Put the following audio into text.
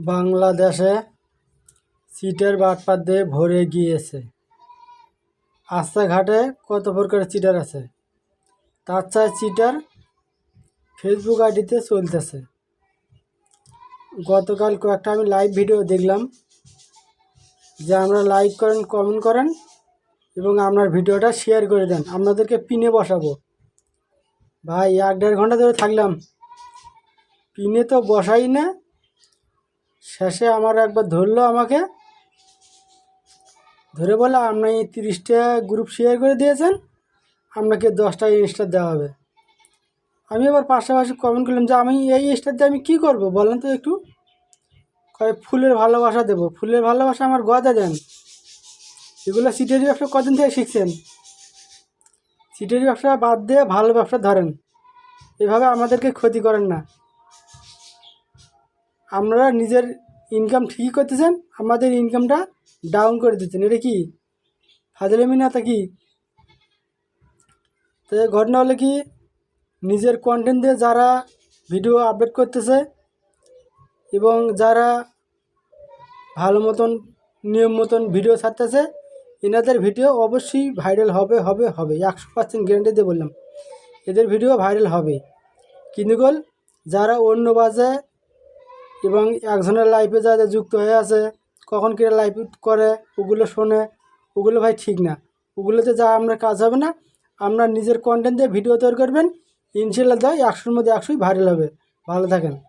বাংলাদেশে চিটার বাটপার দিয়ে ভরে গিয়েছে। রাস্তাঘাটে কত প্রকার চিটার আছে, তার চাই চিটার ফেসবুক আইডিতে চলতেছে। গতকাল কয়েকটা আমি লাইভ ভিডিও দেখলাম যে আমরা লাইক করেন, কমেন্ট করেন এবং আপনার ভিডিওটা শেয়ার করে দেন, আপনাদেরকে পিনে বসাবো। ভাই 1-1.5 ঘন্টা ধরে থাকলাম, পিনে তো বসাই না। শেষে আমার একবার ধরলো, আমাকে ধরে বলে আপনি 30টা গ্রুপ শেয়ার করে দিয়েছেন, আপনাকে 10টা স্টার দেওয়া হবে। আমি আবার পাশাপাশি কমেন্ট করলাম যে আমি এই স্টার দিয়ে আমি কী করবো বলেন তো একটু। কয় ফুলের ভালোবাসা দেবো। ফুলের ভালোবাসা আমার গদা দেন। এগুলো চিটারি ব্যবসা কদিন থেকে শিখছেন? চিটারি ব্যবসা বাদ দিয়ে ভালো ব্যবসা ধরেন, এভাবে আমাদেরকে ক্ষতি করেন না। আপনারা নিজের ইনকাম ঠিকই করতেছেন, আমাদের ইনকামটা ডাউন করে দিচ্ছেন। এটা কি ফাজলামি না? তা কি? তো ঘটনা হলো কি, নিজের কন্টেন্ট দিয়ে যারা ভিডিও আপলোড করতেছে এবং যারা ভালো মতন নিয়ম মতন ভিডিও ছাড়তেছে, এনাদের ভিডিও অবশ্যই ভাইরাল হবে হবে হবে 100% গ্যারান্টি দিয়ে বললাম, এদের ভিডিও ভাইরাল হবে। কিন্তু যারা অন্য বাজে এবং একজনের লাইফে যারা যুক্ত হয়ে আছে, কখন কিরা লাইভ করে ওগুলো শোনে, ওগুলো ভাই ঠিক না। ওগুলোতে যা আপনার কাজ হবে না। আপনার নিজের কন্টেন্ট দিয়ে ভিডিও তৈরি করবেন, ইনশাল্লাহ 100-র মধ্যে 100ই ভাইরাল হবে। ভালো থাকেন।